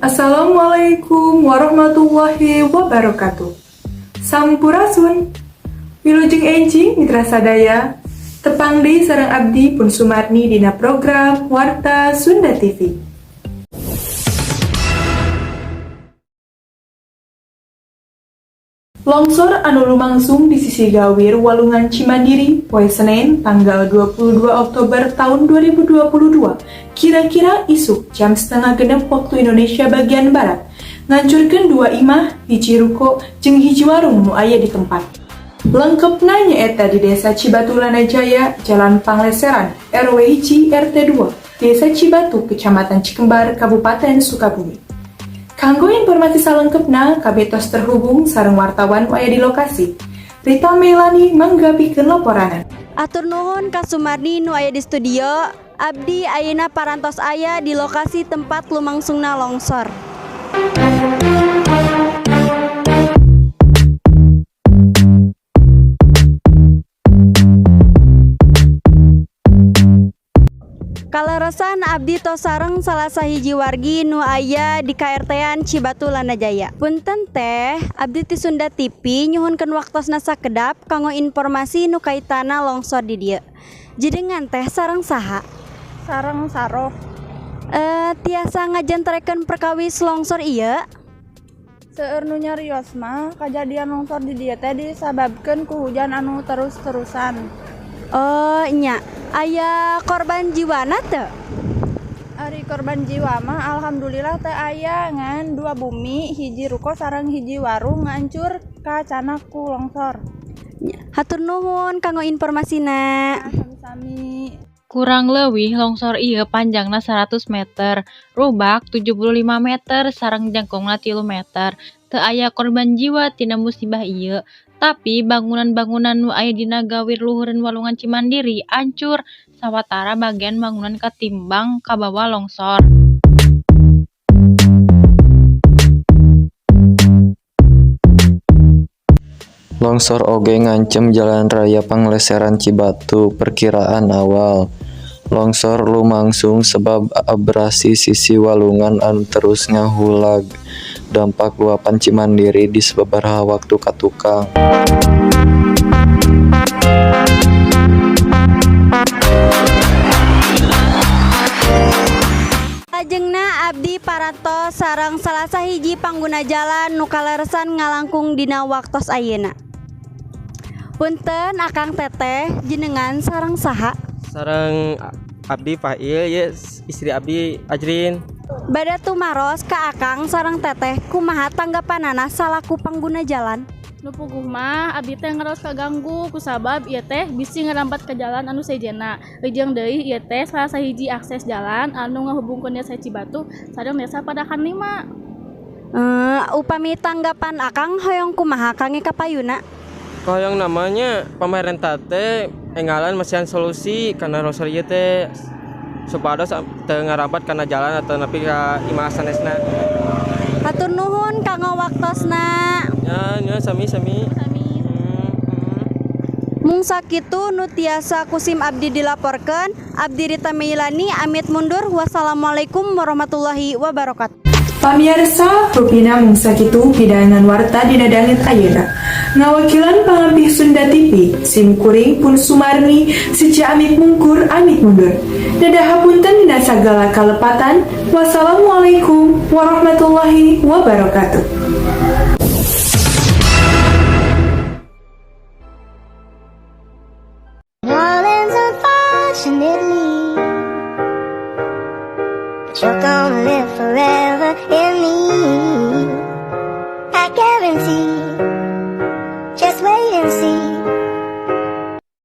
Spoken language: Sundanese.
Assalamualaikum warahmatullahi wabarakatuh. Sampurasun, wilujeng enjing mitra sadaya, tepang deui sareng abdi pun Sumarni dina program Warta Sunda TV. Longsor anu lumangsung di sisi gawir Walungan Cimandiri poe Senen tanggal 22 Oktober tahun 2022 kira-kira isuk jam 6:30 waktu Indonesia bagian Barat ngancurkeun dua imah, hiji ruko jeung hiji warung nu aya di tempat. Lengkepna nyaeta di Desa Cibatu Lanajaya, Jalan Pangleseran, RW 1 RT 2, Desa Cibatu, Kecamatan Cikembar, Kabupaten Sukabumi. Kanggo informasi salengkepna, kabeh tos terhubung sareng wartawan aya di lokasi. Rita Melani mangga pikeun laporanan. Atur nuhun ka Sumarni nu aya di studio. Abdi ayeuna parantos aya di lokasi tempat lumangsungna longsor. Kaleresan abdi tos sareng salah sahiji wargi nu aya di KRT-an Cibatu Lanajaya. Punten teh, abdi ti Sunda TV nyuhunkeun waktosna sakedap kanggo informasi nu kaitana longsor di dieu. Jedengan teh sareng saha? Sareng Saroh. Tiasa ngajentrekeun perkawis longsor ieu? Seueur nu nyarios mah kajadian longsor di dieu teh disababkeun ku hujan anu terus-terusan. Oh nya, aya korban jiwana teu? Ari korban jiwa mah alhamdulillah teu aya ngan dua bumi, hiji ruko sareng hiji warung ngancur kacana ku longsor. Hatur nuhun kanggo informasina. Sami-sami. Kurang leuwih longsor ieu panjangna 100 meter, rubak 75 meter, sareng jangkungna 3 meter. Teu aya korban jiwa tina musibah ieu. Tapi bangunan-bangunan nu aya dina gawir luhureun Walungan Cimandiri ancur sawatara bagian bangunan katimbang kabawa longsor. Longsor oge ngancem Jalan Raya Pangleseran Cibatu. Perkiraan awal, longsor lumangsung sebab abrasi sisi Walungan anu terus ngahulag. Dampak luapan Cimandiri di sababaraha waktu ka tukang. Lajengna abdi parantos sareng salah sahiji pangguna jalan nu kaleresan ngalangkung dina waktos ayeuna. Punten Akang Teteh, jenengan sareng saha? Sareng abdi Fahil ye istri abdi Ajrin. Bada tumaros ka Akang sareng Teteh kumaha tanggapanana salaku pangguna jalan? Nu puguh mah abdi teh ngaros kaganggu kusabab ieu teh bisi ngarambat ke jalan anu sejena. Leujeung deui ieu teh salah sahiji akses jalan anu ngahubungkeun Desa Cibatu sareng Desa Padakan 5. Upami tanggapan Akang hoyong kumaha kange kapayuna? Koyong namanya pemerintah teh enggalan mesian solusi karena longsor ieu teh supados teu ngarambat kana jalan atau nepi ka imah sanesna. Hatur nuhun kanggo waktosna. Ya sami-sami. Mung sakitu nu tiasa kusim abdi dilaporkeun, abdi Rita Meilani amit mundur. Wassalamualaikum warahmatullahi wabarakatuh. Pamirsa, rupina mung sakitu hidangan warta dina dangit ayeuna. Ngawakilan pangampih Sunda TV, sim kuring pun Sumarni, seja amit mungkur amit mundur. Dadah hapunten dina sagala kalepatan. Wassalamualaikum warahmatullahi wabarakatuh. Violins and passionate